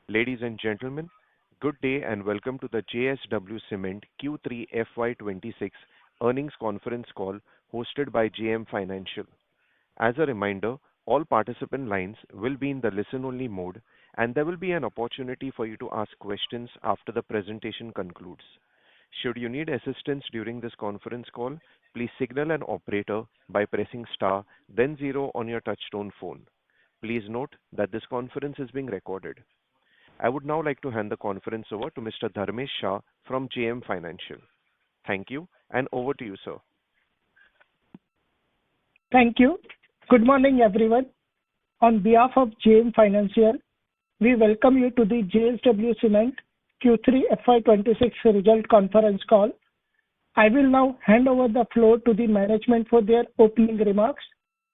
Ladies and gentlemen, good day and welcome to the JSW Cement Q3 FY26 earnings conference call hosted by JM Financial. As a reminder, all participant lines will be in the listen-only mode, and there will be an opportunity for you to ask questions after the presentation concludes. Should you need assistance during this conference call, please signal an operator by pressing star, then zero on your touchtone phone. Please note that this conference is being recorded. I would now like to hand the conference over to Mr. Dharmesh Shah from JM Financial. Thank you, and over to you, sir. Thank you. Good morning, everyone. On behalf of JM Financial, we welcome you to the JSW Cement Q3 FY26 result conference call. I will now hand over the floor to the management for their opening remarks,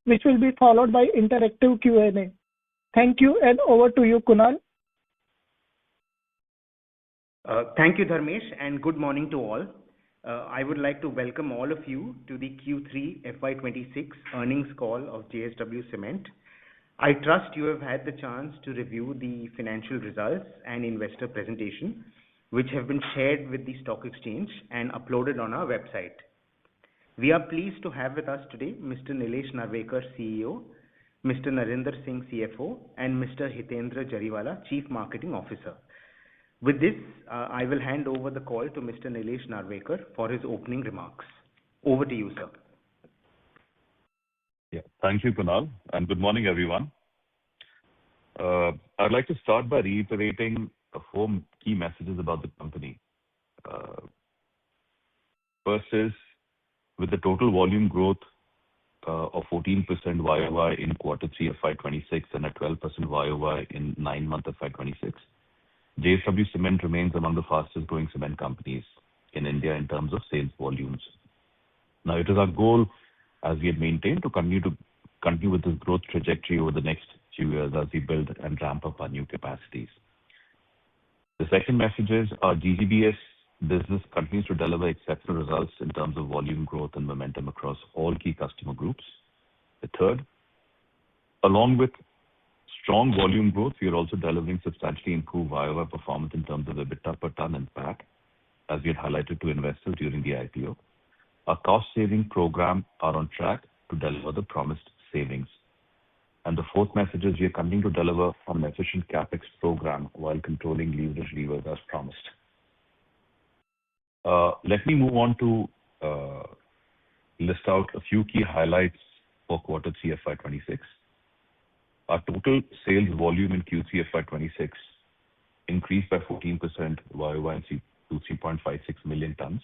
which will be followed by interactive Q&A. Thank you, and over to you, Kunal. Thank you, Dharmesh, and good morning to all. I would like to welcome all of you to the Q3 FY26 earnings call of JSW Cement. I trust you have had the chance to review the financial results and investor presentation, which have been shared with the stock exchange and uploaded on our website. We are pleased to have with us today Mr. Nilesh Narwekar, CEO, Mr. Narendra Singh, CFO, and Mr. Hitendra Jariwala, Chief Marketing Officer. With this, I will hand over the call to Mr. Nilesh Narwekar for his opening remarks. Over to you, sir. Yeah, thank you, Kunal, and good morning, everyone. I'd like to start by reiterating four key messages about the company. First is, with the total volume growth of 14% YOY in Q3 FY26 and a 12% YOY in 9-month FY26, JSW Cement remains among the fastest growing cement companies in India in terms of sales volumes. Now, it is our goal, as we have maintained, to continue with this growth trajectory over the next few years as we build and ramp up our new capacities. The second message is our GGBS business continues to deliver exceptional results in terms of volume growth and momentum across all key customer groups. The third, along with strong volume growth, we are also delivering substantially improved YOY performance in terms of EBITDA per ton and PAT, as we had highlighted to investors during the IPO. Our cost-saving program is on track to deliver the promised savings. And the fourth message is we are continuing to deliver on an efficient CapEx program while controlling leverage levers as promised. Let me move on to list out a few key highlights for Q3 FY26. Our total sales volume in Q3 FY26 increased by 14% YOY to 3.56 million tons,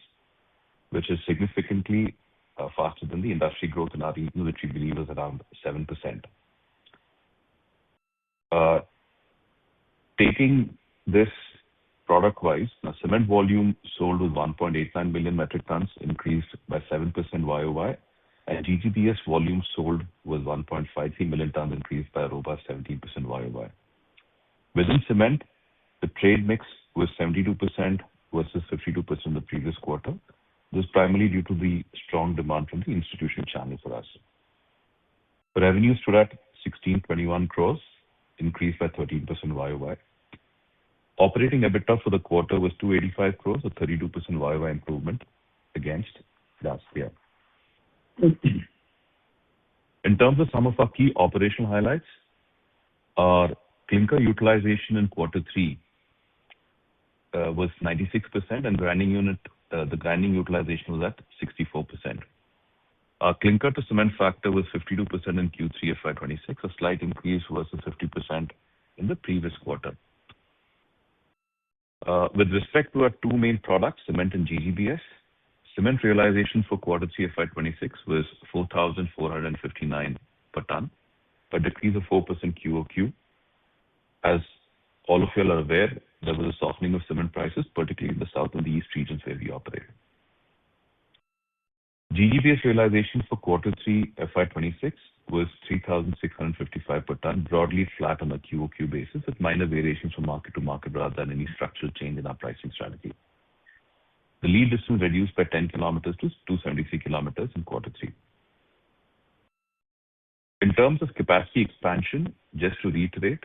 which is significantly faster than the industry growth in our region, which we believe is around 7%. Taking this product-wise, now cement volume sold was 1.89 million metric tons, increased by 7% YOY, and GGBS volume sold was 1.53 million tons, increased by a robust 17% YOY. Within cement, the trade mix was 72% versus 52% the previous quarter. This is primarily due to the strong demand from the institutional channel for us. Revenues stood at 1621 crores, increased by 13% YOY. Operating EBITDA for the quarter was 285 crores, a 32% YOY improvement against last year. In terms of some of our key operational highlights, our clinker utilization in Q3 was 96%, and the grinding utilization was at 64%. Our clinker to cement factor was 52% in Q3 FY26, a slight increase versus 50% in the previous quarter. With respect to our two main products, cement and GGBS, cement realization for Q3 FY26 was 4,459 per ton, a decrease of 4% QOQ. As all of you are aware, there was a softening of cement prices, particularly in the south and the east regions where we operate. GGBS realization for Q3 FY26 was 3,655 per ton, broadly flat on a QOQ basis, with minor variations from market to market rather than any structural change in our pricing strategy. The lead distance reduced by 10 kilometers to 273 kilometers in Q3. In terms of capacity expansion, just to reiterate,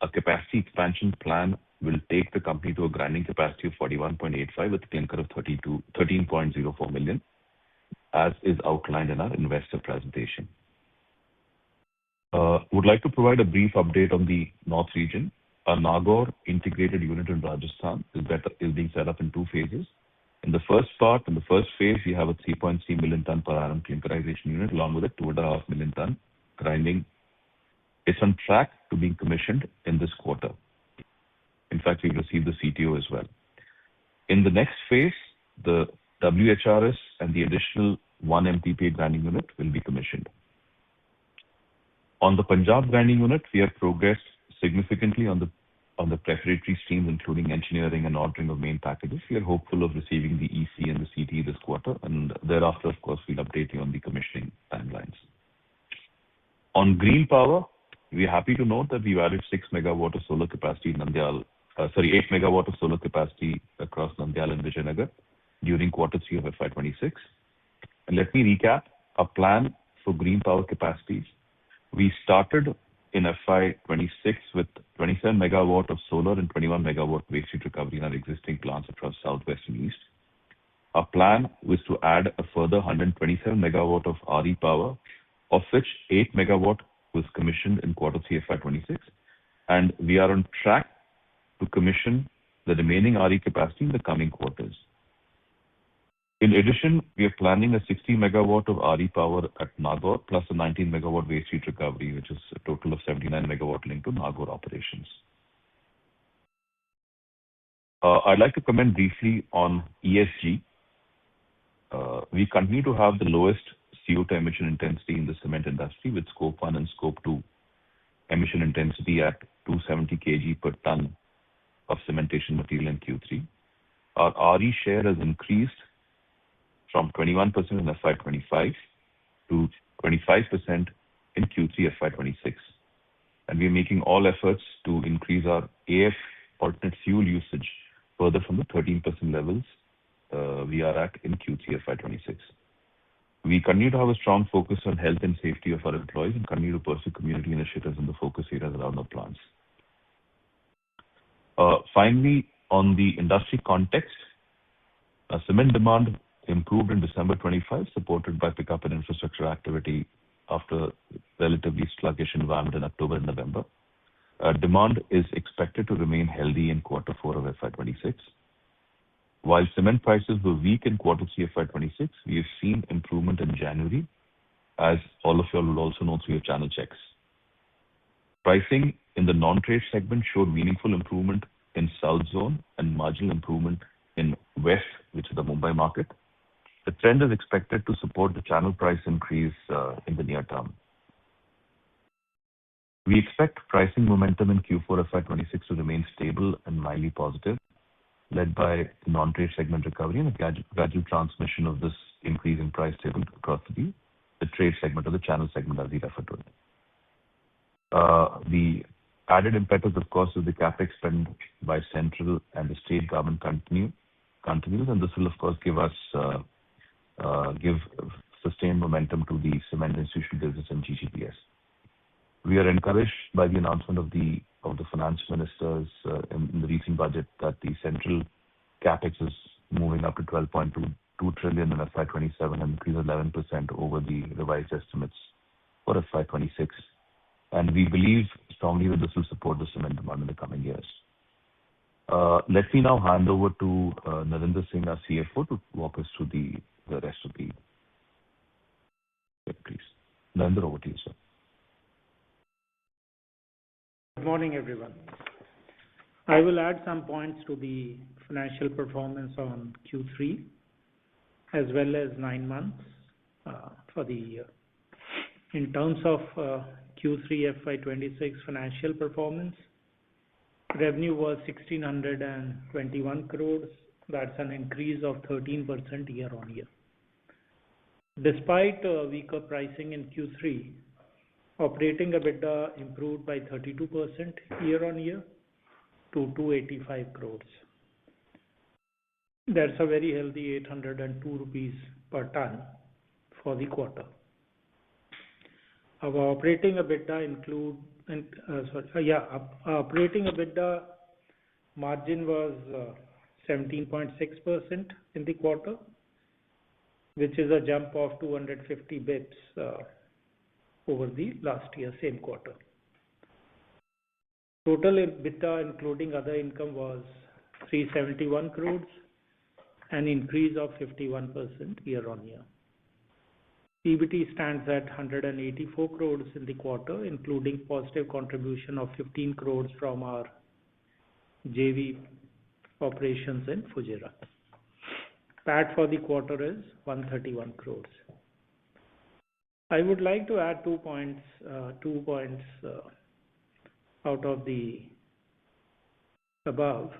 a capacity expansion plan will take the company to a grinding capacity of 41.85 with a clinker of 13.04 million, as is outlined in our investor presentation. Would like to provide a brief update on the North region. Our Nagaur integrated unit in Rajasthan is being set up in 2 phases. In the first phase, we have a 3.3 million ton per annum clinkerization unit along with a 2.5 million ton grinding. It's on track to being commissioned in this quarter. In fact, we've received the CTO as well. In the next phase, the WHRS and the additional 1 MTPA grinding unit will be commissioned. On the Punjab grinding unit, we have progressed significantly on the preparatory streams, including engineering and ordering of main packages. We are hopeful of receiving the EC and the CT this quarter, and thereafter, of course, we'll update you on the commissioning timelines. On green power, we are happy to note that we've added 6 megawatt of solar capacity in 8 megawatt of solar capacity across Nandyal and Vijayanagar during Q3 of FY26. And let me recap our plan for green power capacities. We started in FY26 with 27 megawatt of solar and 21 megawatt waste heat recovery in our existing plants across South, West, and East. Our plan was to add a further 127 megawatt of RE power, of which 8 megawatt was commissioned in Q3 FY26, and we are on track to commission the remaining RE capacity in the coming quarters. In addition, we are planning a 60 megawatt of RE power at Nagaur plus a 19 megawatt waste heat recovery, which is a total of 79 megawatt linked to Nagaur operations. I'd like to comment briefly on ESG. We continue to have the lowest CO2 emission intensity in the cement industry, with Scope 1 and Scope 2 emission intensity at 270 kg per ton of cementation material in Q3. Our RE share has increased from 21% in FY25 to 25% in Q3 FY26. And we are making all efforts to increase our AF alternate fuel usage further from the 13% levels we are at in Q3 FY26. We continue to have a strong focus on health and safety of our employees and continue to pursue community initiatives in the focus areas around our plants. Finally, on the industry context, cement demand improved in December 25, supported by pickup in infrastructure activity after relatively sluggish environment in October and November. Demand is expected to remain healthy in Q4 of FY26. While cement prices were weak in Q3 FY26, we have seen improvement in January, as all of you will also know through your channel checks. Pricing in the non-trade segment showed meaningful improvement in South Zone and marginal improvement in West, which is the Mumbai market. The trend is expected to support the channel price increase in the near term. We expect pricing momentum in Q4 FY26 to remain stable and mildly positive, led by non-trade segment recovery and a gradual transmission of this increase in price table across the trade segment or the channel segment, as we refer to it. The added impetus, of course, is the capex spend by central and the state government continues, and this will, of course, give sustained momentum to the cement institutional business and GGBS. We are encouraged by the announcement of the finance ministers in the recent budget that the central capex is moving up to 12.2 trillion in FY27 and increase 11% over the revised estimates for FY26. And we believe strongly that this will support the cement demand in the coming years. Let me now hand over to Narendra Singh, our CFO, to walk us through the rest of the please. Narendra, over to you, sir. Good morning, everyone. I will add some points to the financial performance on Q3 as well as 9 months for the year. In terms of Q3 FY26 financial performance, revenue was 1,621 crores. That's an increase of 13% year on year. Despite weaker pricing in Q3, operating EBITDA improved by 32% year on year to 285 crores. That's a very healthy 802 rupees per ton for the quarter. Our operating EBITDA Operating EBITDA margin was 17.6% in the quarter, which is a jump of 250 bips over the last year, same quarter. Total EBITDA, including other income, was 371 crores, an increase of 51% year-on-year. PBT stands at 184 crores in the quarter, including positive contribution of 15 crores from our JV operations in Fujairah. PAT for the quarter is 131 crores. I would like to add 2 points out of the above,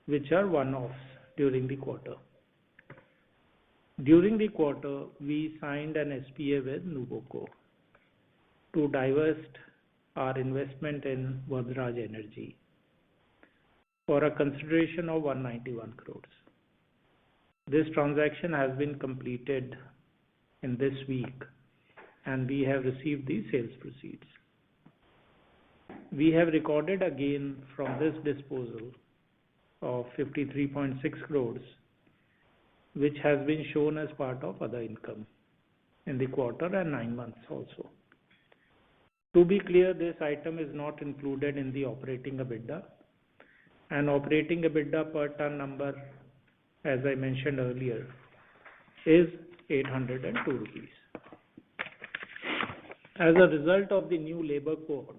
which are one-offs during the quarter. During the quarter, we signed an SPA with Nuvoco to divest our investment in Vadraj Energy for a consideration of 191 crores. This transaction has been completed in this week, and we have received the sales proceeds. We have recorded a gain from this disposal of 53.6 crores, which has been shown as part of other income in the quarter and 9 months also. To be clear, this item is not included in the operating EBITDA, and operating EBITDA per ton number, as I mentioned earlier, is 802 rupees. As a result of the new labor code,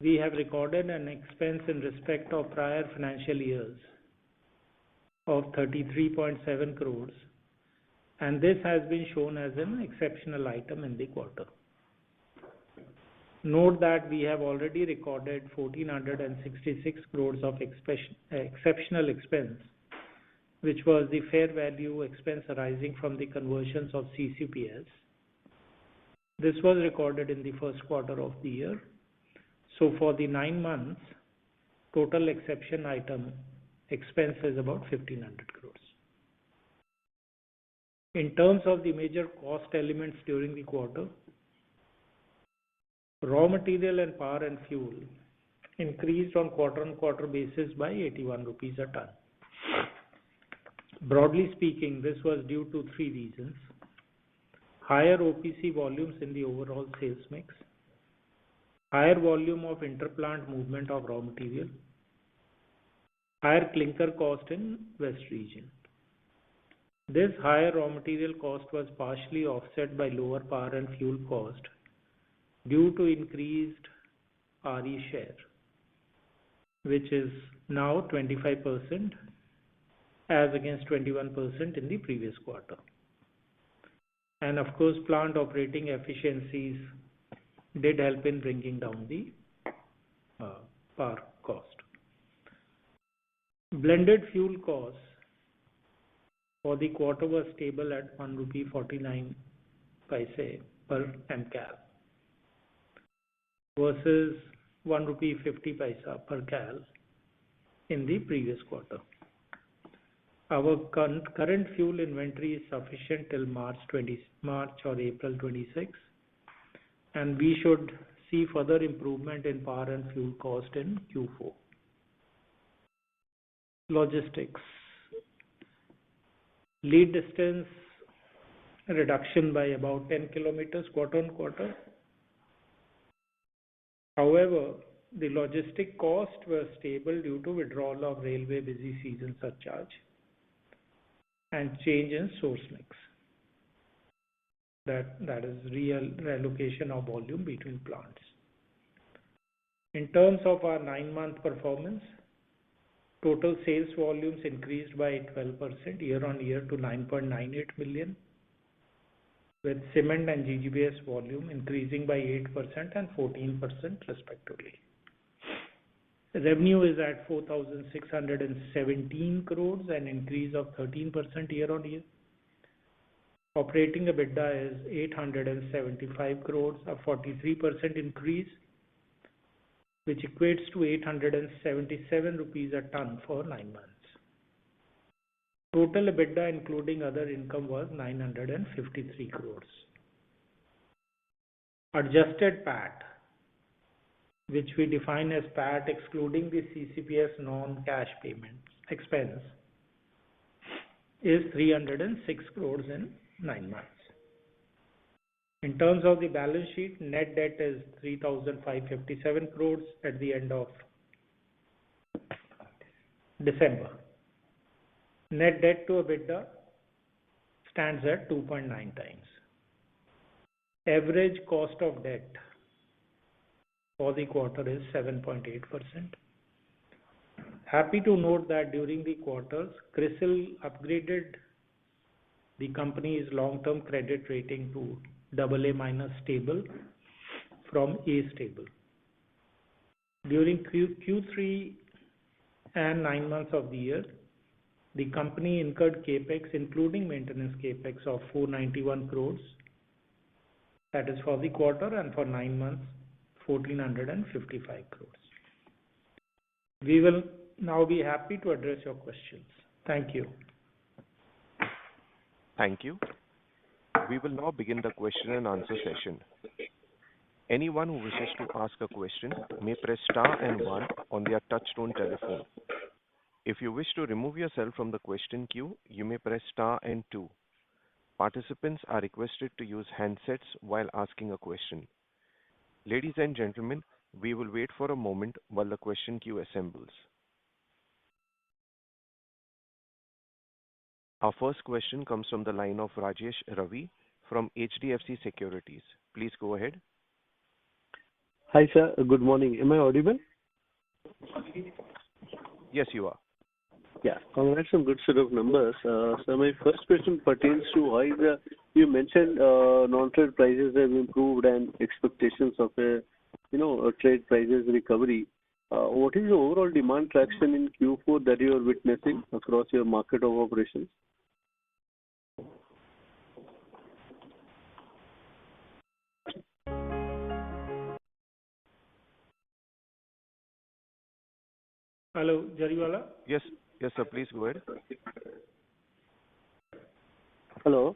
we have recorded an expense in respect of prior financial years of 33.7 crores, and this has been shown as an exceptional item in the quarter. Note that we have already recorded 1,466 crores of exceptional expense, which was the fair value expense arising from the conversions of CCPS. This was recorded in the first quarter of the year. So for the 9 months, total exception item expense is about 1,500 crores. In terms of the major cost elements during the quarter, raw material and power and fuel increased on quarter-on-quarter basis by 81 rupees a ton. Broadly speaking, this was due to 3 reasons: higher OPC volumes in the overall sales mix, higher volume of interplant movement of raw material, higher clinker cost in West region. This higher raw material cost was partially offset by lower power and fuel cost due to increased RE share, which is now 25% as against 21% in the previous quarter. And of course, plant operating efficiencies did help in bringing down the power cost. Blended fuel costs for the quarter was stable at 1.49 rupee per mcal versus 1.50 rupee per cal in the previous quarter. Our current fuel inventory is sufficient till March or April 26, and we should see further improvement in power and fuel cost in Q4. Logistics. Lead distance reduction by about 10 kilometers quarter on quarter. However, the logistic cost was stable due to withdrawal of railway busy season surcharge and change in source mix. That is real reallocation of volume between plants. In terms of our 9-month performance, total sales volumes increased by 12% year-on-year to 9.98 million, with cement and GGBS volume increasing by 8% and 14% respectively. Revenue is at 4,617 crores, an increase of 13% year-on-year. Operating EBITDA is 875 crores, a 43% increase, which equates to 877 rupees a ton for 9 months. Total EBITDA including other income was 953 crores. Adjusted PAT which we define as PAT excluding the CCPS non-cash payments expense, is 306 crores in 9 months. In terms of the balance sheet, net debt is 3,557 crores at the end of December. Net debt to EBITDA stands at 2.9 times. Average cost of debt for the quarter is 7.8%. Happy to note that during the quarters, CRISIL upgraded the company's long-term credit rating to AA- stable from A stable. During Q3 and 9 months of the year, the company incurred capex, including maintenance capex of 491 crores. That is for the quarter, and for 9 months, 1,455 crores. We will now be happy to address your questions. Thank you. Thank you. We will now begin the question and answer session. Anyone who wishes to ask a question may press star and 1 on their touchtone telephone. If you wish to remove yourself from the question queue, you may press star and 2. Participants are requested to use handsets while asking a question. Ladies and gentlemen, we will wait for a moment while the question queue assembles. Our first question comes from the line of Rajesh Ravi from HDFC Securities. Please go ahead. Hi, sir. Good morning. Am I audible? Yes, you are. Yeah. Congrats on good set of numbers. So my first question pertains to why you mentioned non-trade prices have improved and expectations of a trade prices recovery. What is the overall demand traction in Q4 that you are witnessing across your market of operations? Hello, Jariwala? Yes, sir. Please go ahead. Hello?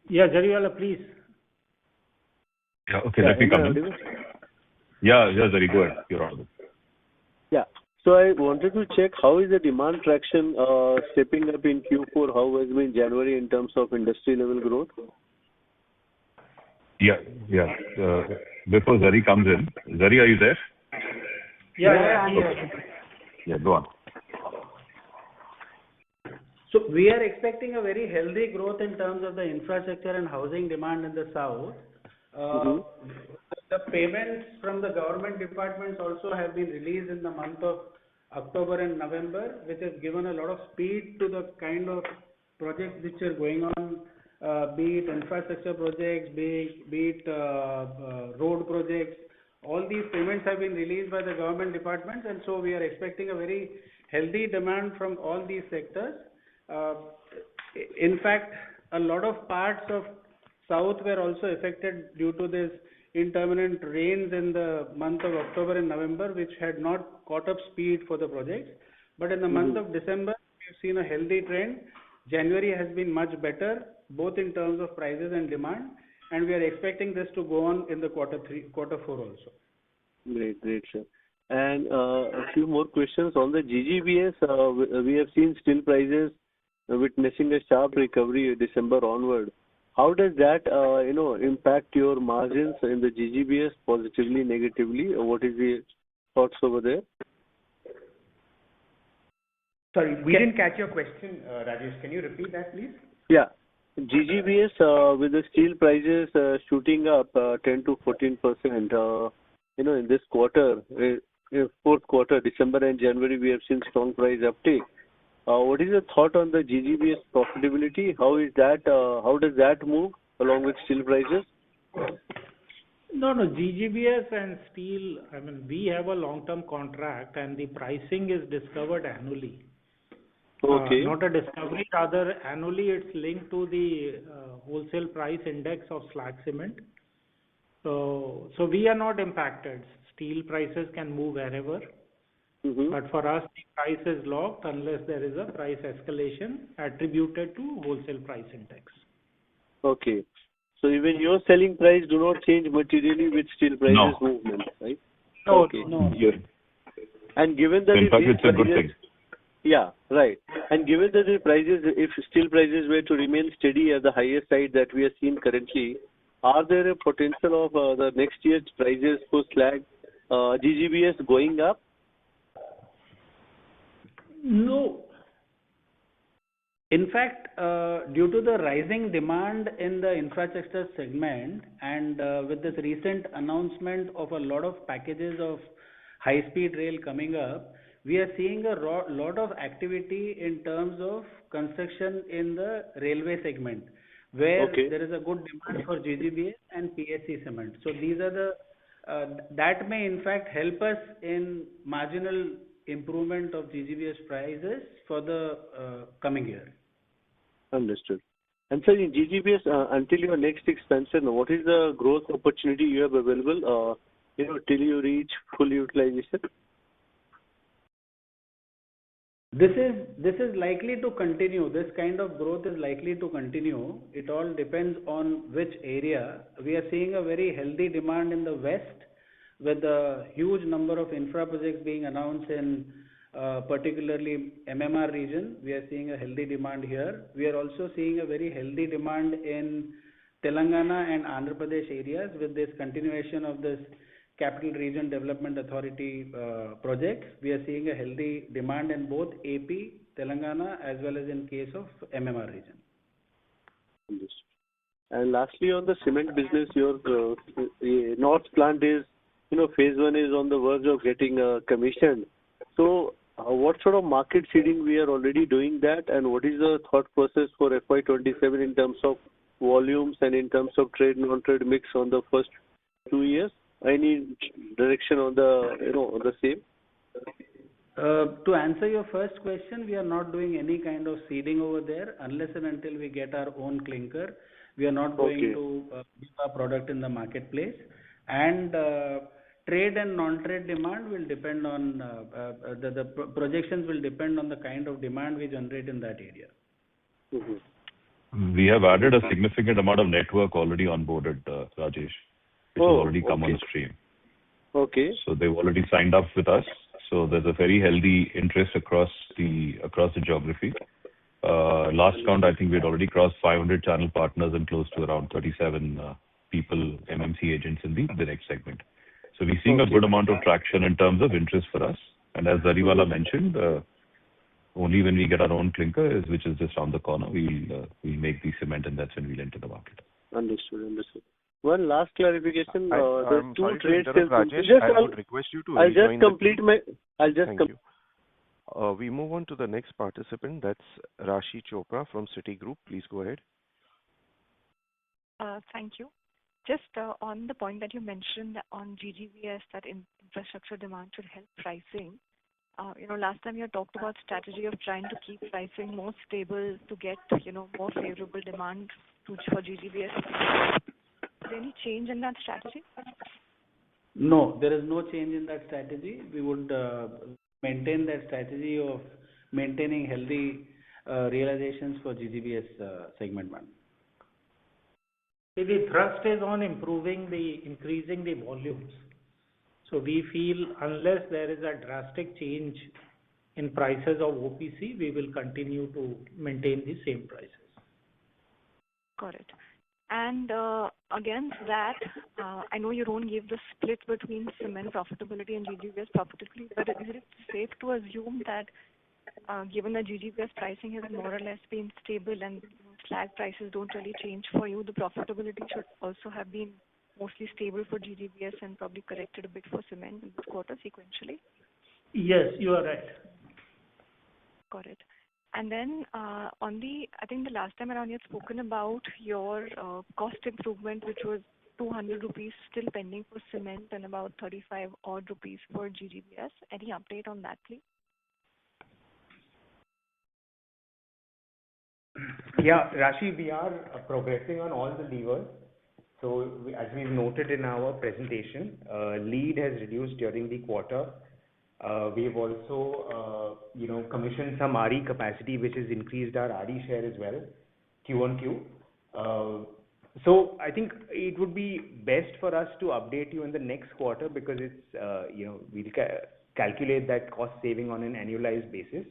Yeah, Jariwala, please. Yeah, okay, let me come in. Yeah, Zari, go ahead. You're audible. Yeah. So I wanted to check how is the demand traction stepping up in Q4? How has been January in terms of industry level growth? Yeah. Before Zari comes in, Zari, are you there? Yeah, go on. So we are expecting a very healthy growth in terms of the infrastructure and housing demand in the south. The payments from the government departments also have been released in the month of October and November, which has given a lot of speed to the kind of projects which are going on, be it infrastructure projects, be it road projects. All these payments have been released by the government departments, and so we are expecting a very healthy demand from all these sectors. In fact, a lot of parts of south were also affected due to this intermittent rains in the month of October and November, which had not caught up speed for the projects. But in the month of December, we've seen a healthy trend. January has been much better, both in terms of prices and demand, and we are expecting this to go on in the quarter 4 also. Great, sir. And a few more questions on the GGBS. We have seen steel prices witnessing a sharp recovery December onward. How does that, impact your margins in the GGBS positively, negatively? What is the thoughts over there? Sorry, we didn't catch your question, Rajesh. Can you repeat that, please? Yeah. GGBS, with the steel prices shooting up 10 to 14%, in this quarter, fourth quarter, December and January, we have seen strong price uptake. What is your thought on the GGBS profitability? How does that move along with steel prices? No, GGBS and steel, we have a long-term contract and the pricing is discovered annually. Okay. Not a discovery, rather annually it's linked to the wholesale price index of slag cement. So we are not impacted. Steel prices can move wherever. But for us, the price is locked unless there is a price escalation attributed to wholesale price index. Okay. So even your selling price do not change materially with steel prices movement, right? No, Okay. no. And given that In fact, these it's a good prices, thing. yeah, right. And given that the prices, if steel prices were to remain steady at the higher side that we are seeing currently, are there a potential of the next year's prices for slag GGBS going up? No. In fact, due to the rising demand in the infrastructure segment and with this recent announcement of a lot of packages of high-speed rail coming up, we are seeing a lot of activity in terms of construction in the railway segment, where there is a good demand for GGBS and PSC cement. So these are the that may in fact help us in marginal improvement of GGBS prices for the coming year. Understood. And sir, in GGBS, until your next expansion, what is the growth opportunity you have available, till you reach full utilization? This is likely to continue. This kind of growth is likely to continue. It all depends on which area. We are seeing a very healthy demand in the west, with a huge number of infra projects being announced in particularly MMR region. We are seeing a healthy demand here. We are also seeing a very healthy demand in Telangana and Andhra Pradesh areas with this continuation of this Capital Region Development Authority projects. We are seeing a healthy demand in both AP, Telangana, as well as in case of MMR region. Understood. And lastly, on the cement business, your North plant is, phase 1 is on the verge of getting commissioned. So what sort of market seeding we are already doing that, and what is the thought process for FY27 in terms of volumes and in terms of trade non-trade mix on the first 2 years? Any direction on the on the same? To answer your first question, we are not doing any kind of seeding over there unless and until we get our own clinker. We are not going to give our product in the marketplace. And trade and non-trade demand will depend on the projections will depend on the kind of demand we generate in that area. We have added a significant amount of network already onboarded, Rajesh, which has already come on stream. Okay. So they've already signed up with us. So there's a very healthy interest across the geography. Last count, I think we had already crossed 500 channel partners and close to around 37 people, MMC agents in the direct segment. So we're seeing a good amount of traction in terms of interest for us. And as Zariwala mentioned, only when we get our own clinker, which is just around the corner, we'll make the cement, and that's when we'll enter the market. Understood. One last clarification. I'm two sorry to trade interrupt, sales. Rajesh. I would request you to rejoin the queue. Thank you. We move on to the next participant. That's Rashi Chopra from Citigroup. Please go ahead. Thank you. Just on the point that you mentioned on GGBS, that infrastructure demand should help pricing. Last time you had talked about strategy of trying to keep pricing more stable to get, more favorable demand for GGBS. Is there any change in that strategy? No, there is no change in that strategy. We would maintain that strategy of maintaining healthy realizations for GGBS segment one. The thrust is on increasing the volumes. So we feel unless there is a drastic change in prices of OPC, we will continue to maintain the same prices. Got it. And against that, I know you don't give the split between cement profitability and GGBS profitability, but is it safe to assume that given that GGBS pricing has more or less been stable and slag prices don't really change for you, the profitability should also have been mostly stable for GGBS and probably corrected a bit for cement in this quarter sequentially? Yes, you are right. Got it. And then I think the last time around you had spoken about your cost improvement, which was 200 rupees still pending for cement and about 35 odd rupees for GGBS. Any update on that, please? Yeah, Rashi, we are progressing on all the levers. So as we've noted in our presentation, lead has reduced during the quarter. We've also, commissioned some RE capacity, which has increased our RE share as well, Q on Q. So I think it would be best for us to update you in the next quarter because it's, we'll calculate that cost saving on an annualized basis.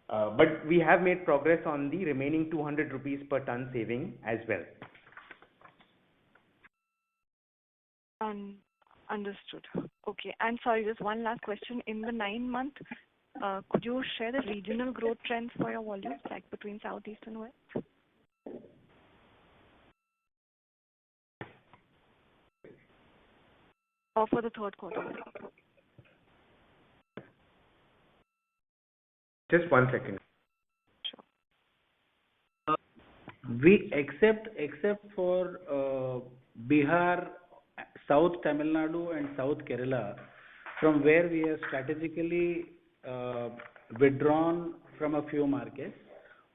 But we have made progress on the remaining 200 rupees per ton saving as well. Understood. Okay. And sorry, just one last question. In the 9-month, could you share the regional growth trends for your volumes, like between South, East, and West? Or for the third quarter? Just 1 second. Sure. We except for Bihar, South Tamil Nadu and South Kerala, from where we have strategically withdrawn from a few markets.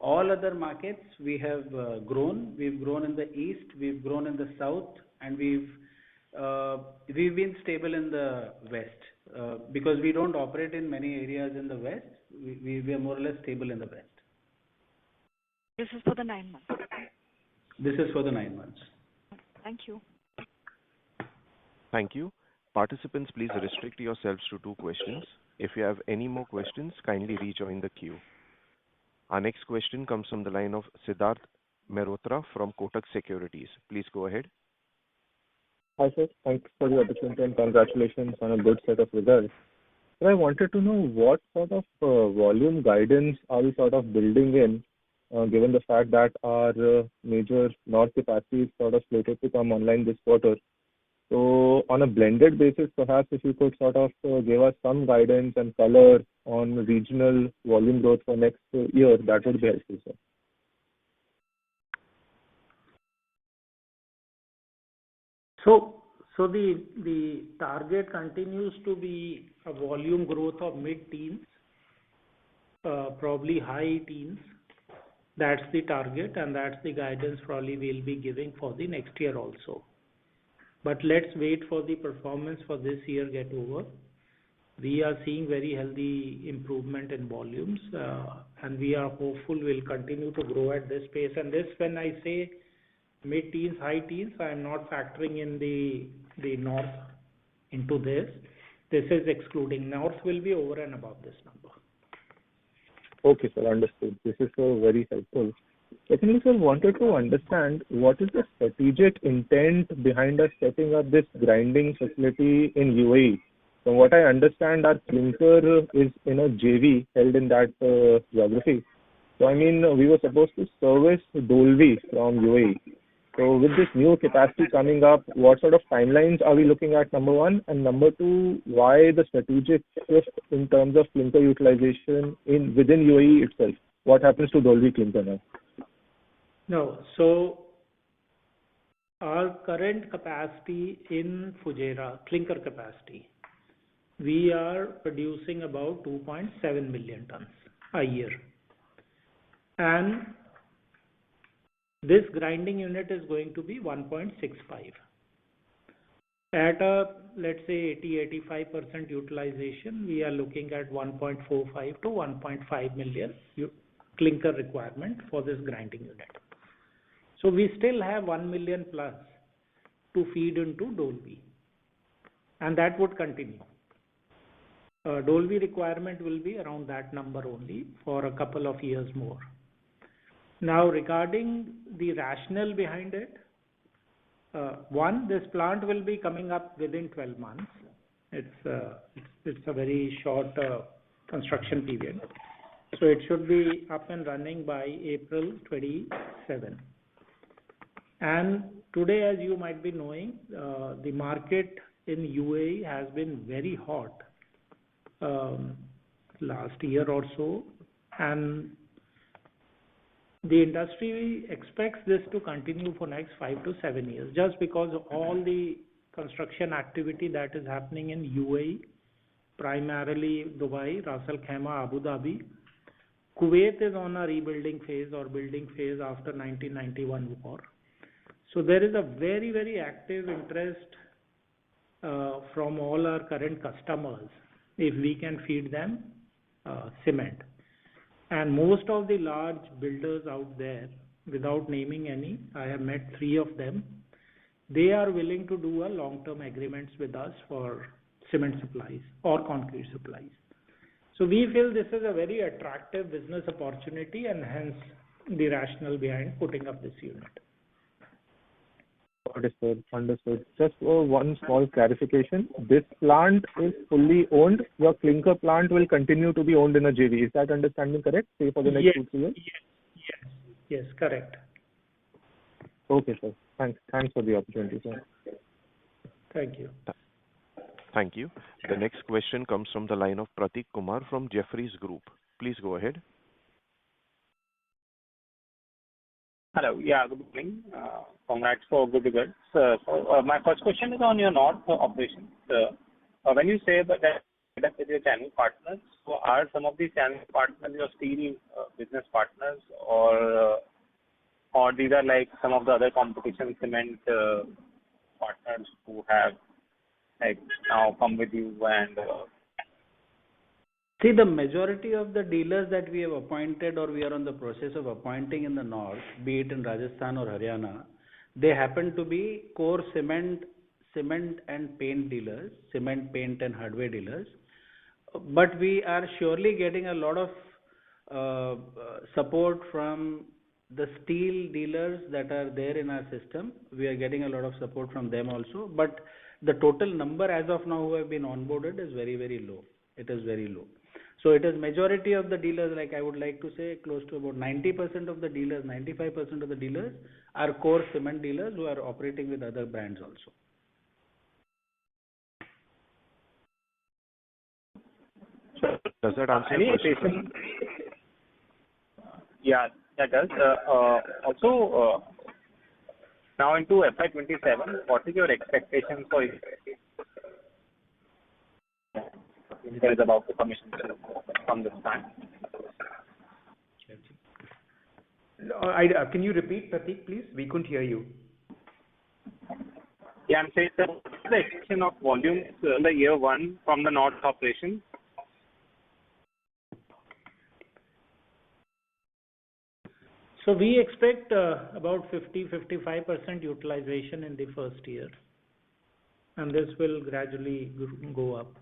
All other markets we have grown. We've grown in the east, we've grown in the south, and we've been stable in the west because we don't operate in many areas in the west. We are more or less stable in the west. This is for the 9 months. This is for the 9 months. Thank you. Thank you. Participants, please restrict yourselves to 2 questions. If you have any more questions, kindly rejoin the queue. Our next question comes from the line of Siddharth Mehrotra from Kotak Securities. Please go ahead. Hi, sir. Thanks for the opportunity and congratulations on a good set of results. So I wanted to know what sort of volume guidance are we sort of building in, given the fact that our major north capacity is sort of slated to come online this quarter. So on a blended basis, perhaps if you could sort of give us some guidance and color on regional volume growth for next year, that would be helpful, sir. So the target continues to be a volume growth of mid-teens, probably high teens. That's the target, and that's the guidance probably we'll be giving for the next year also. But let's wait for the performance for this year get over. We are seeing very healthy improvement in volumes, and we are hopeful we'll continue to grow at this pace. And this, when I say mid-teens, high teens, I am not factoring in the north into this. This is excluding. North will be over and above this number. Okay, sir, understood. This is very helpful. Secondly, sir, wanted to understand what is the strategic intent behind us setting up this grinding facility in UAE. From what I understand, our clinker is in a JV held in that geography. So, I mean, we were supposed to service Dolvi from UAE. So, with this new capacity coming up, what sort of timelines are we looking at, number one? And number two, why the strategic shift in terms of clinker utilization within UAE itself? What happens to Dolvi clinker now? No, so our current capacity in Fujairah, clinker capacity, we are producing about 2.7 million tons a year. And this grinding unit is going to be 1.65. At a, let's say, 80-85% utilization, we are looking at 1.45 to 1.5 million clinker requirement for this grinding unit. So we still have 1 million plus to feed into Dolvi, and that would continue. Dolvi requirement will be around that number only for a couple of years more. Now, regarding the rationale behind it, one, this plant will be coming up within 12 months. It's a very short construction period. So it should be up and running by April 27. And today, as you might be knowing, the market in UAE has been very hot last year or so, and the industry expects this to continue for next 5 to 7 years, just because of all the construction activity that is happening in UAE, primarily Dubai, Ras Al Khaimah, Abu Dhabi. Kuwait is on a rebuilding phase or building phase after 1991 war. So there is a very, very active interest from all our current customers if we can feed them cement. And most of the large builders out there without naming any, I have met 3 of them. They are willing to do a long-term agreements with us for cement supplies or concrete supplies. So we feel this is a very attractive business opportunity, and hence the rationale behind putting up this unit. Understood. Understood. Just one small clarification. This plant is fully owned. Your clinker plant will continue to be owned in a JV. Is that understanding correct? Say for the next Yes, 2-3 years? yes, correct. Okay, sir. Thanks for the opportunity, sir. Thank you. Thank you. The next question comes from the line of Prateek Kumar from Jefferies Group. Please go ahead. Hello. Yeah, good morning. Congrats for good results. My first question is on your North operations. When you say that with your channel partners, so are some of these channel partners your steel business partners, or these are like some of the other competition cement partners who have like now come with you and See, the majority of the dealers that we have appointed or we are on the process of appointing in the north, be it in Rajasthan or Haryana, they happen to be core cement and paint dealers, cement, paint and hardware dealers. But we are surely getting a lot of support from the steel dealers that are there in our system. We are getting a lot of support from them also. But the total number as of now who have been onboarded is very, very low. It is very low. So it is majority of the dealers, like I would like to say, close to about 90% of the dealers, 95% of the dealers are core cement dealers who are operating with other brands also. Does that answer your question? Yeah, that does. Also, now into FY27, what is your expectation for it? It is about the commission from this time. Can you repeat, Prateek, please? We couldn't hear you. Yeah, I'm saying the expectation of volumes in the year 1 from the North operation. So we expect about 50-55% utilization in the first year, and this will gradually go up.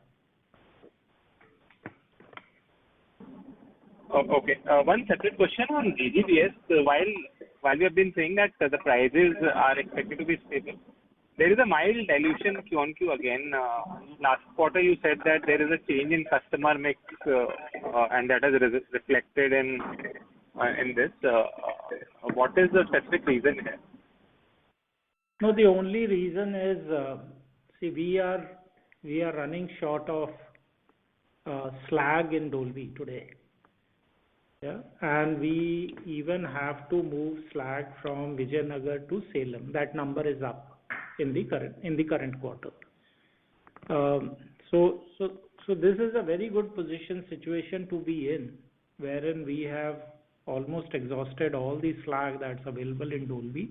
Oh, okay. One separate question on GGBS. While we have been saying that the prices are expected to be stable, there is a mild dilution Q-on-Q again. Last quarter you said that there is a change in customer mix, and that has reflected in this. What is the specific reason here? No, the only reason is, see, we are running short of slag in Dolvi today. Yeah, and we even have to move slag from Vijayanagar to Salem. That number is up in the current quarter. So this is a very good situation to be in, wherein we have almost exhausted all the slag that's available in Dolvi,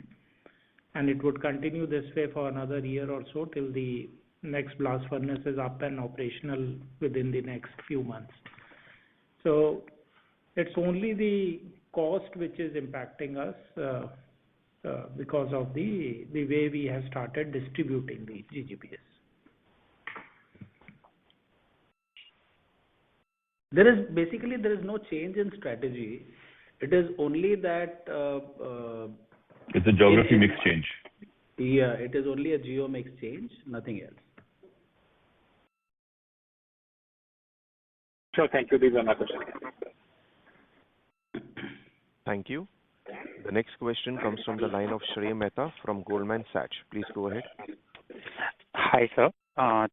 and it would continue this way for another year or so till the next blast furnace is up and operational within the next few months. So it's only the cost which is impacting us because of the way we have started distributing the GGBS. There is no change in strategy. It is only that it's a geography mix change. Yeah, it is only a geo mix change, nothing else. Sure, thank you. These are my questions. Thank you. The next question comes from the line of Shrey Mehta from Goldman Sachs. Please go ahead. Hi, sir.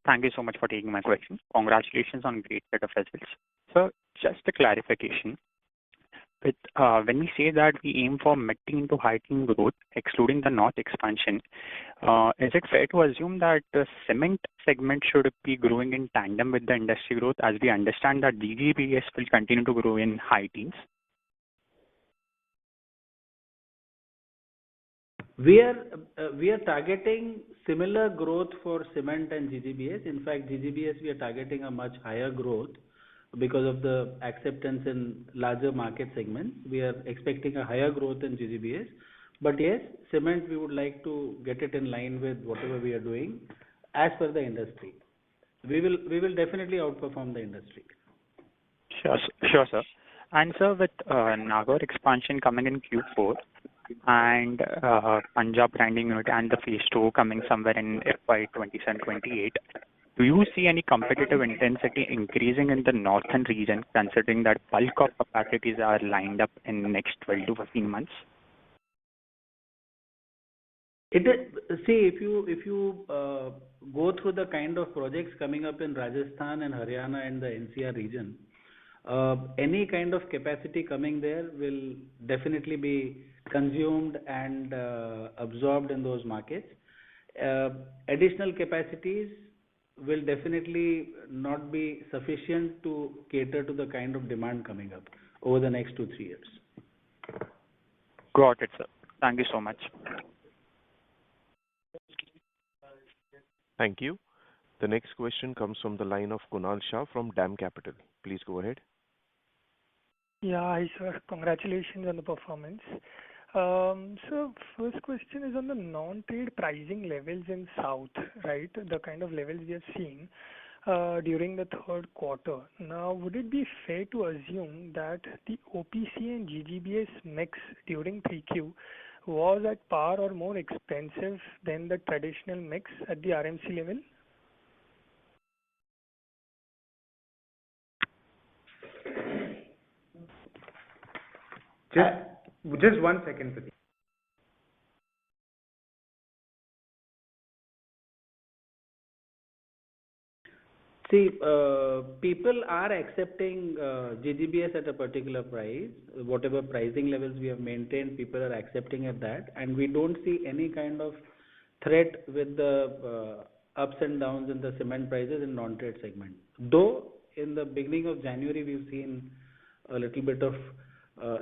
Thank you so much for taking my question. Congratulations on great set of results. Sir, just a clarification. When we say that we aim for mid-teen to high-teen growth, excluding the North expansion, is it fair to assume that the cement segment should be growing in tandem with the industry growth, as we understand that GGBS will continue to grow in high teens? We are targeting similar growth for cement and GGBS. In fact, GGBS we are targeting a much higher growth, because of the acceptance in larger market segments. We are expecting a higher growth in GGBS. But yes, cement, we would like to get it in line with whatever we are doing as per the industry. We will definitely outperform the industry. Sure, sir. And sir, with Nagaur expansion coming in Q4 and Punjab grinding unit and the phase 2 coming somewhere in FY27-28, do you see any competitive intensity increasing in the northern region, considering that bulk of capacities are lined up in next 12 to 15 months? See, if you go through the kind of projects coming up in Rajasthan and Haryana and the NCR region, any kind of capacity coming there will definitely be consumed and absorbed in those markets. Additional capacities will definitely not be sufficient to cater to the kind of demand coming up over the next 2-3 years. Got it, sir. Thank you so much. Thank you. The next question comes from the line of Kunal Shah from DAM Capital. Please go ahead. Yeah, hi sir. Congratulations on the performance. So first question is on the non-trade pricing levels in South, right? The kind of levels we have seen during the third quarter. Now, would it be fair to assume that the OPC and GGBS mix during 3Q was at par or more expensive than the traditional mix at the RMC level? Just 1 second, Pradeep. See, people are accepting GGBS at a particular price. Whatever pricing levels we have maintained, people are accepting at that, and we don't see any kind of threat with the ups and downs in the cement prices in non-trade segment. Though in the beginning of January, we've seen a little bit of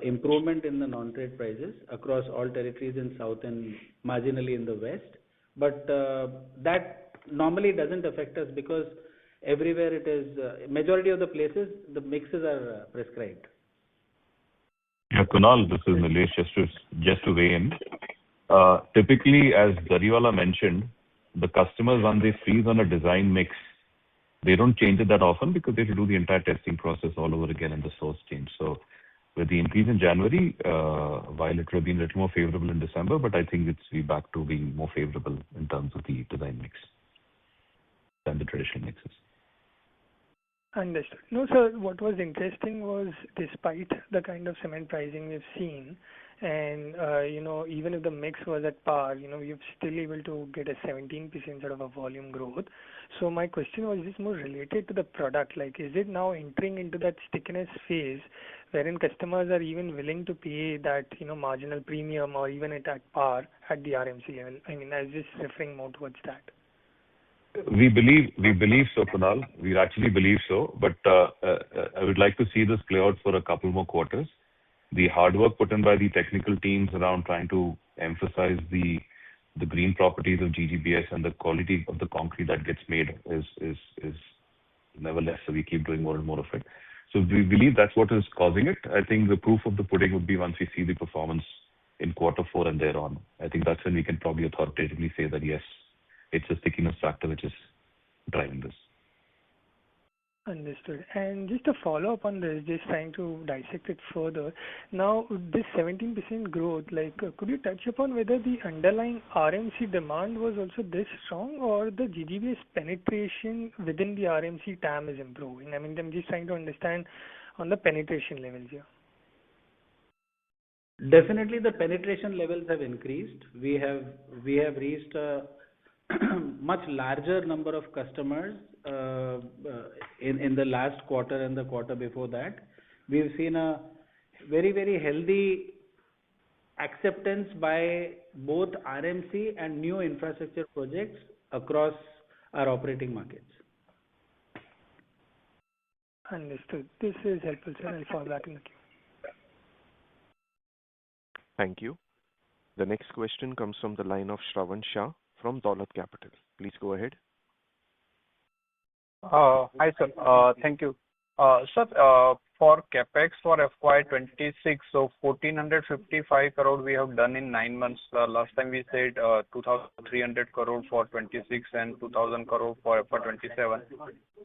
improvement in the non-trade prices across all territories in South and marginally in the West. But that normally doesn't affect us because everywhere it is, majority of the places, the mixes are prescribed. Yeah, Kunal, this is Nilesh, just to weigh in. Typically, as Dariwala mentioned, the customers, when they freeze on a design mix, they don't change it that often because they have to do the entire testing process all over again and the source change. So with the increase in January, while it would have been a little more favorable in December, but I think it's back to being more favorable in terms of the design mix than the traditional mixes. Understood. No, sir, what was interesting was despite the kind of cement pricing we've seen, and even if the mix was at par, we've still able to get a 17% sort of a volume growth. So my question was just more related to the product. Like, is it now entering into that stickiness phase wherein customers are even willing to pay that marginal premium or even at par at the RMC level? I mean, I was just referring more towards that. We believe so, Kunal. We actually believe so, but I would like to see this play out for a couple more quarters. The hard work put in by the technical teams around trying to emphasize the green properties of GGBS and the quality of the concrete that gets made is never less. So we keep doing more and more of it. So we believe that's what is causing it. I think the proof of the pudding would be once we see the performance in Q4 and thereon. I think that's when we can probably authoritatively say that yes, it's a stickiness factor which is driving this. Understood. And just a follow-up on this, just trying to dissect it further. Now, this 17% growth, could you touch upon whether the underlying RMC demand was also this strong or the GGBS penetration within the RMC TAM is improving? I mean, I'm just trying to understand on the penetration levels here. Definitely the penetration levels have increased. We have reached a much larger number of customers in the last quarter and the quarter before that. We've seen a very, very healthy acceptance by both RMC and new infrastructure projects across our operating markets. Understood. This is helpful, sir. I'll fall back in the queue. Thank you. The next question comes from the line of Shravan Shah from Dolat Capital. Please go ahead. Hi, sir. Thank you. Sir, for CapEx for FY26, so 1,455 crore we have done in 9 months. Last time we said 2,300 crore for 26 and 2,000 crore for FY27.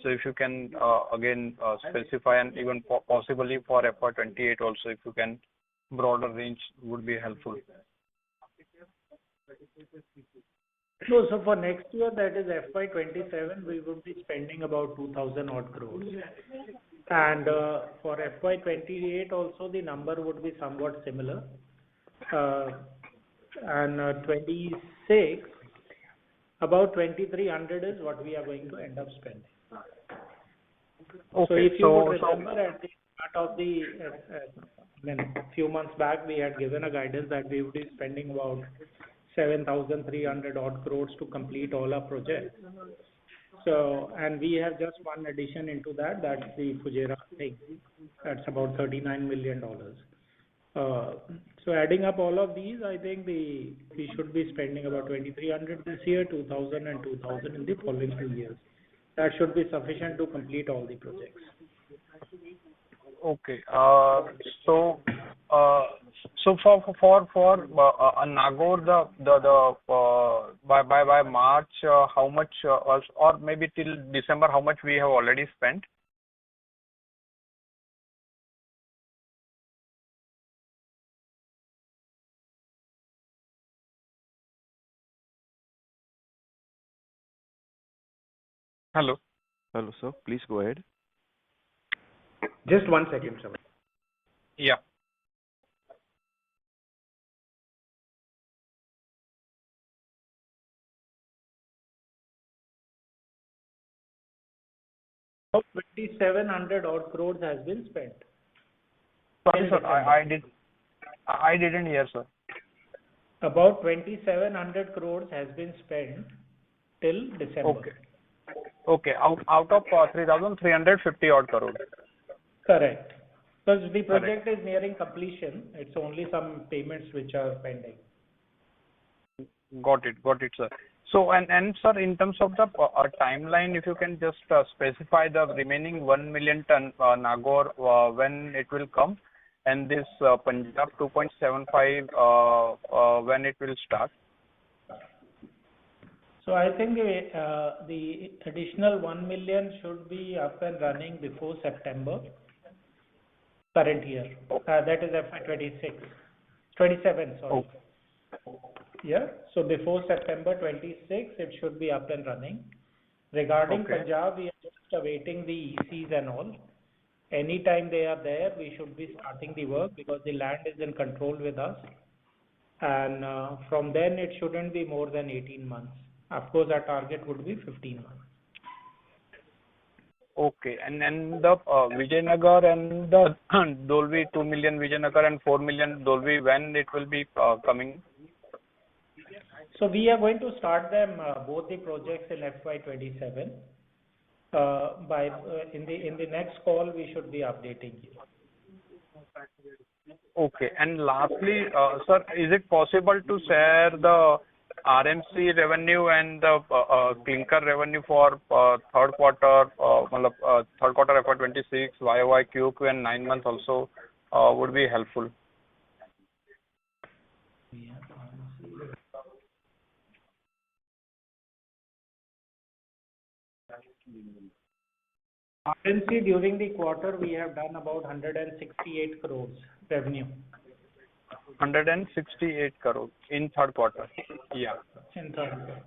So if you can again specify, and even possibly for FY28 also, if you can, broader range would be helpful. No, so for next year, that is FY27, we would be spending about 2,000 odd crores. And for FY28 also, the number would be somewhat similar. And 26, about 2,300 is what we are going to end up spending. Okay, so if you would remember at the start of the, a few months back, we had given a guidance that we would be spending about 7,300 odd crores to complete all our projects. So, and we have just one addition into that, that's the Fujairah thing. That's about $39 million. So adding up all of these, I think we should be spending about 2,300 this year, 2,000 and 2,000 in the following 2 years. That should be sufficient to complete all the projects. Okay. So for Nagore, by March, how much, or maybe till December, how much we have already spent? Hello. Hello, sir. Please go ahead. Just 1 second, sir. Yeah. About 2,700 odd crores has been spent. Sorry, sir. I didn't hear, sir. About 2,700 crores has been spent till December. Okay. Out of 3,350 odd crore. Correct. Because the project is nearing completion. It's only some payments which are pending. Got it, sir. So, and sir, in terms of the timeline, if you can just specify the remaining 1 million ton Nagore, when it will come, and this Punjab 2.75, when it will start? So I think the additional 1 million should be up and running before September current year. That is FY27, sorry. Yeah. So before September 26, it should be up and running. Regarding Punjab, we are just awaiting the ECs and all. Anytime they are there, we should be starting the work because the land is in control with us. And from then, it shouldn't be more than 18 months. Of course, our target would be 15 months. Okay. And the Vijayanagar and the Dolvi, 2 million Vijayanagar and 4 million Dolvi, when it will be coming? So we are going to start them, both the projects in FY27. In the next call, we should be updating you. Okay. And lastly, sir, is it possible to share the RMC revenue and the clinker revenue for third quarter FY26, YOY, QOQ, and 9 months also would be helpful. RMC during the quarter, we have done about 168 crores revenue. 168 crore in third quarter. Yeah. In third quarter.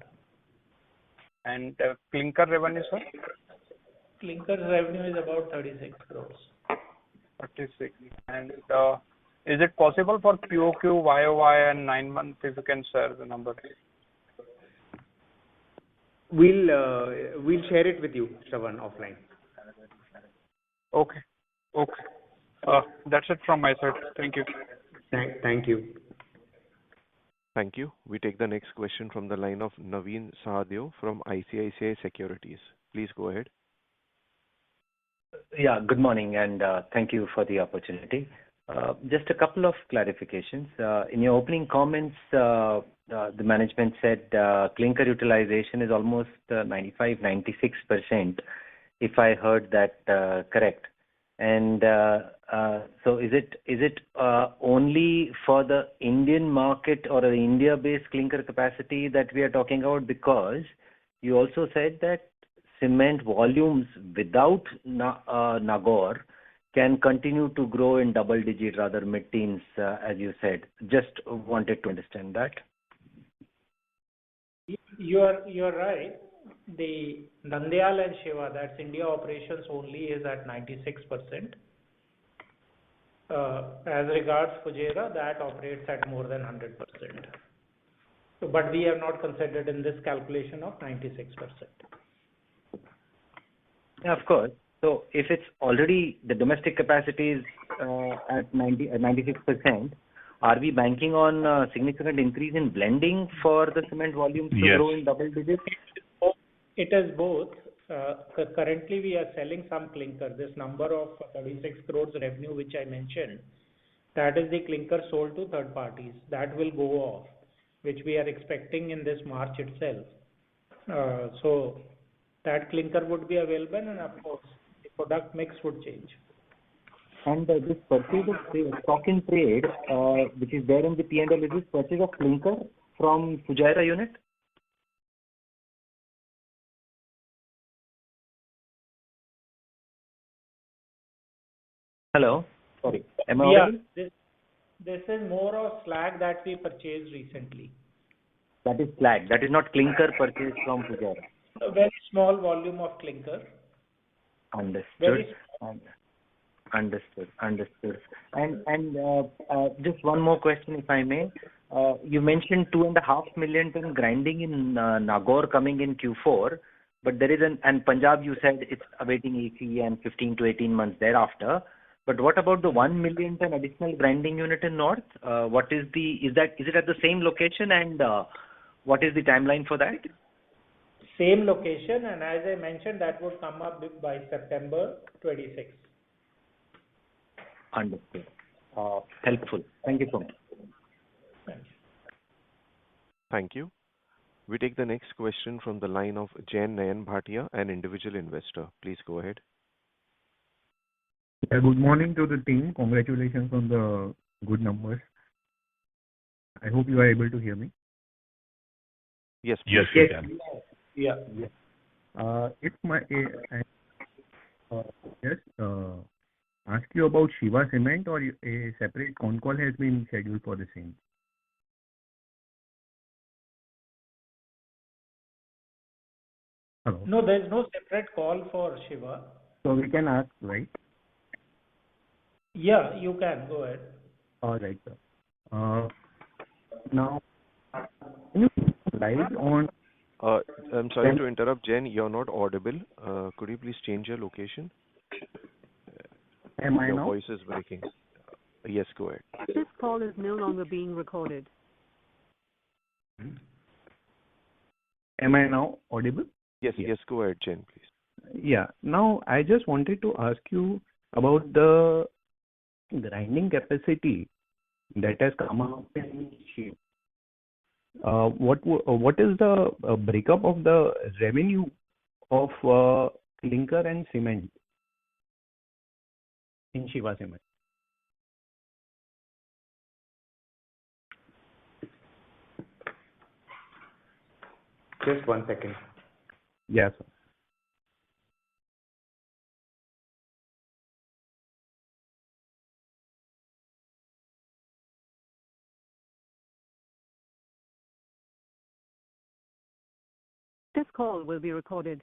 And clinker revenue, sir? Clinker revenue is about 36 crores. 36. And is it possible for QOQ, YOY, and 9 months, if you can share the number? We'll share it with you, Shravan, offline. Okay. That's it from my side. Thank you. Thank you. Thank you. We take the next question from the line of Naveen Sahadeo from ICICI Securities. Please go ahead. Yeah, good morning, and thank you for the opportunity. Just a couple of clarifications. In your opening comments, the management said clinker utilization is almost 95-96%, if I heard that correct. And so is it only for the Indian market or the India-based clinker capacity that we are talking about? Because you also said that cement volumes without Nagaur can continue to grow in double digit, rather mid-teens, as you said. Just wanted to understand that. You're right. The Nandyal and Shiva, that's India operations only, is at 96%. As regards Fujairah, that operates at more than 100%. But we have not considered in this calculation of 96%. Yeah, of course. So if it's already the domestic capacity is at 96%, are we banking on a significant increase in blending for the cement volumes to grow in double digits? It is both. Currently, we are selling some clinker. This number of 36 crores revenue, which I mentioned, that is the clinker sold to third parties. That will go off, which we are expecting in this March itself. So that clinker would be available, and of course, the product mix would change. And this purchase of stock in trade, which is there in the P&L, is this purchase of clinker from Fujairah unit? Hello? Sorry. Am I audible? This is more of slag that we purchased recently. That is slag. That is not clinker purchased from Fujairah. A very small volume of clinker. Understood. Very Understood. And just one more question, if I may. You mentioned 2.5 million ton grinding in Nagaur coming in Q4, but there is and Punjab, you said it's awaiting EC and 15 to 18 months thereafter. But what about the 1 million ton additional grinding unit in North? Is it at the same location, and what is the timeline for that? Same location, and as I mentioned, that would come up by September 26. Understood. Helpful. Thank you so much. Thank you. We take the next question from the line of Jain Nayan Bhatia, an individual investor. Please go ahead. Yeah, good morning to the team. Congratulations on the good numbers. I hope you are able to hear me. Yes, yes, we can. Yeah. If my ask you about Shiva Cement, or a separate con call has been scheduled for the same? Hello? No, there is no separate call for Shiva. So we can ask, right? Yeah, you can. Go ahead. All right, sir. Now, can you live on... I'm sorry to interrupt, Jen. You're not audible. Could you please change your location? Am I now? Your voice is breaking. Yes, go ahead. This call is no longer being recorded. Am I now audible? Yes, go ahead, Jen, please. Yeah. Now, I just wanted to ask you about the grinding capacity that has come up in sheet. What is the breakup of the revenue of clinker and cement in Shiva Cement? Just 1 second. Yes, sir. This call will be recorded.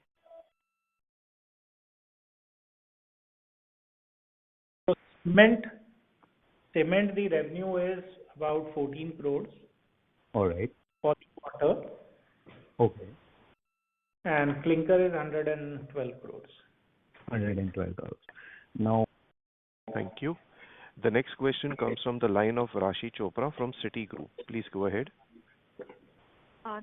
So cement, the revenue is about 14 crores. All right. For the quarter. Okay. And clinker is 112 crores. 112 crores. Now, thank you. The next question comes from the line of Rashi Chopra from Citigroup. Please go ahead.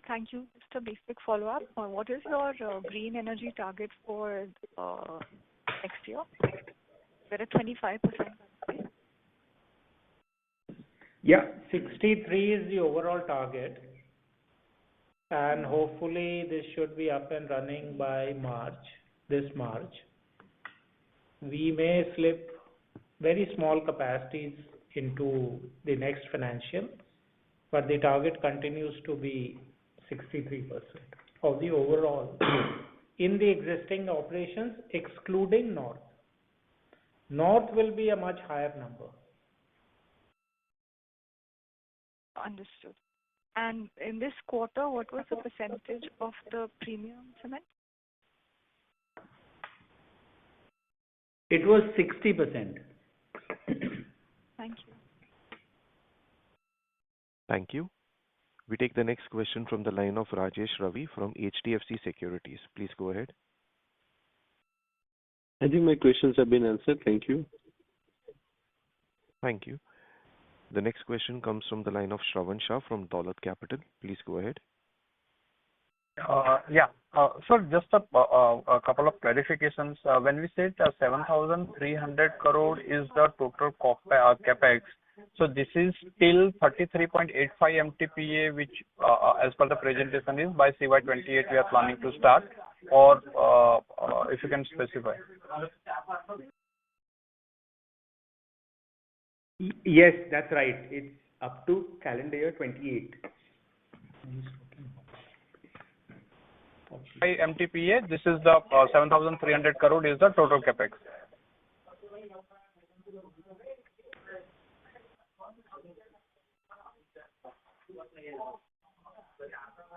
Thank you. Just a basic follow-up. What is your green energy target for next year? We're at 25%. Yeah, 63 is the overall target. And hopefully this should be up and running by this March. we may slip very small capacities into the next financial, but the target continues to be 63% of the overall in the existing operations, excluding North. North will be a much higher number. Understood. And in this quarter, what was the percentage of the premium cement? It was 60%. Thank you. Thank you. We take the next question from the line of Rajesh Ravi from HDFC Securities. Please go ahead. I think my questions have been answered. Thank you. Thank you. The next question comes from the line of Shravan Shah from Dolat Capital. Please go ahead. So just a couple of clarifications. When we said 7,300 crore is the total capex, so this is till 33.85 MTPA, which as per the presentation is by CY28 we are planning to start, or if you can specify. Yes, that's right. It's up to calendar year 28. By MTPA, this is the 7,300 crore is the total capex.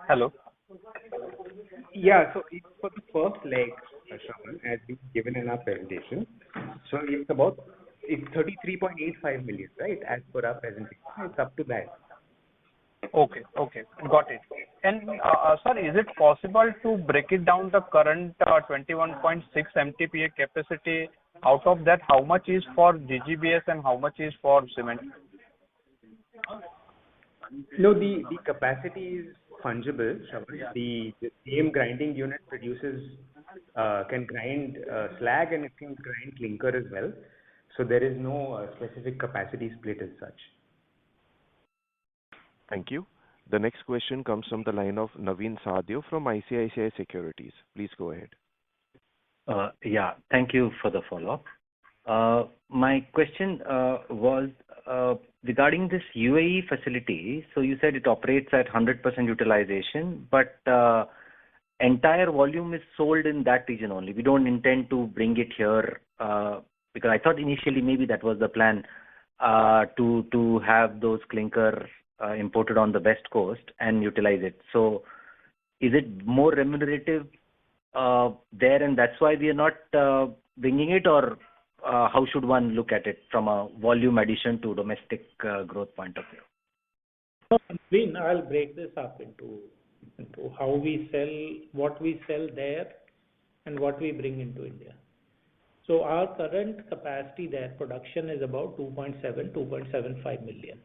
Hello. Yeah, so it's for the first leg, Shravan, as we've given in our presentation. So it's 33.85 million, right? As per our presentation, it's up to that. Okay, got it. And sir, is it possible to break it down the current 21.6 MTPA capacity? Out of that, how much is for GGBS and how much is for cement? No, the capacity is fungible, Shravan. The same grinding unit can grind slag and it can grind clinker as well. So there is no specific capacity split as such. Thank you. The next question comes from the line of Naveen Sahadeo from ICICI Securities. Please go ahead. Thank you for the follow-up. My question was regarding this UAE facility. So you said it operates at 100% utilization, but entire volume is sold in that region only. We don't intend to bring it here because I thought initially maybe that was the plan to have those clinker imported on the West Coast and utilize it. So is it more remunerative there and that's why we are not bringing it, or how should one look at it from a volume addition to domestic growth point of view? I'll break this up into how we sell, what we sell there and what we bring into India. So our current capacity there, production is about 2.75 million.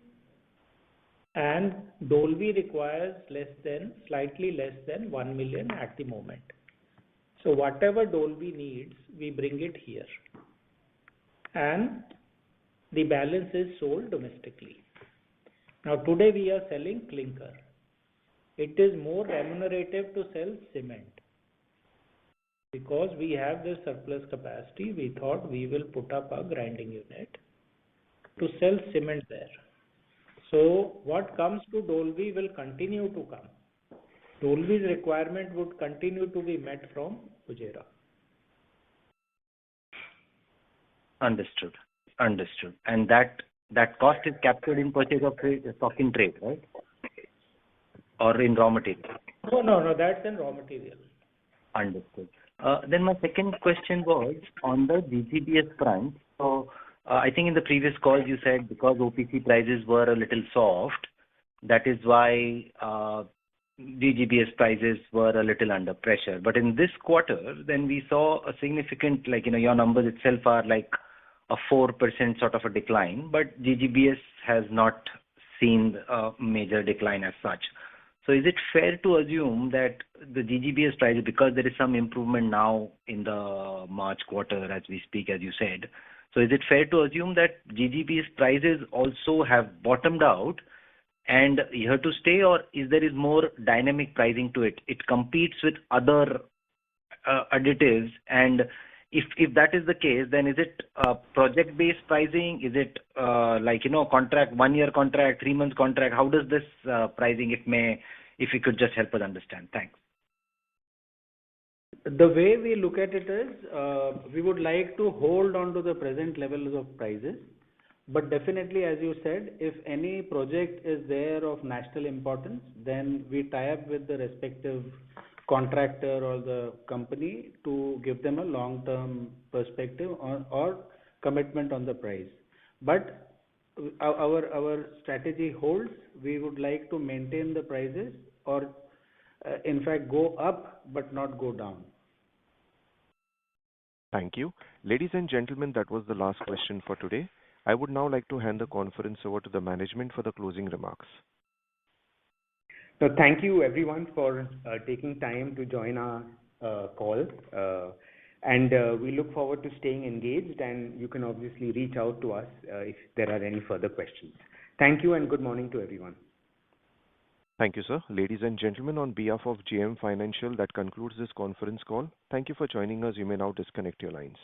And Dolvi requires slightly less than 1 million at the moment. So whatever Dolvi needs, we bring it here. And the balance is sold domestically. Now today we are selling clinker. It is more remunerative to sell cement. Because we have this surplus capacity, we thought we will put up a grinding unit to sell cement there. So what comes to Dolvi will continue to come. Dolvi's requirement would continue to be met from Fujairah. Understood. And that cost is captured in purchase of stock in trade, right? Or in raw material? No, that's in raw material. Understood. Then my second question was on the GGBS front. So I think in the previous call you said because OPC prices were a little soft, that is why GGBS prices were a little under pressure. But in this quarter, then we saw a significant, your numbers itself are like a 4% sort of a decline, but GGBS has not seen a major decline as such. So is it fair to assume that the GGBS prices, because there is some improvement now in the March quarter as we speak, as you said, so is it fair to assume that GGBS prices also have bottomed out and here to stay, or is there more dynamic pricing to it? It competes with other additives, and If that is the case, then is it project-based pricing? Is it contract, 1-year contract, 3-month contract? How does this pricing, if you could just help us understand? Thanks. The way we look at it is, we would like to hold on to the present levels of prices. But definitely, as you said, if any project is there of national importance, then we tie up with the respective contractor or the company to give them a long-term perspective or commitment on the price. But our strategy holds. We would like to maintain the prices or in fact go up but not go down. Thank you. Ladies and gentlemen, that was the last question for today. I would now like to hand the conference over to the management for the closing remarks. So thank you everyone for taking time to join our call. And we look forward to staying engaged, and you can obviously reach out to us if there are any further questions. Thank you and good morning to everyone. Thank you, sir. Ladies and gentlemen, on behalf of JM Financial, that concludes this conference call. Thank you for joining us. You may now disconnect your lines.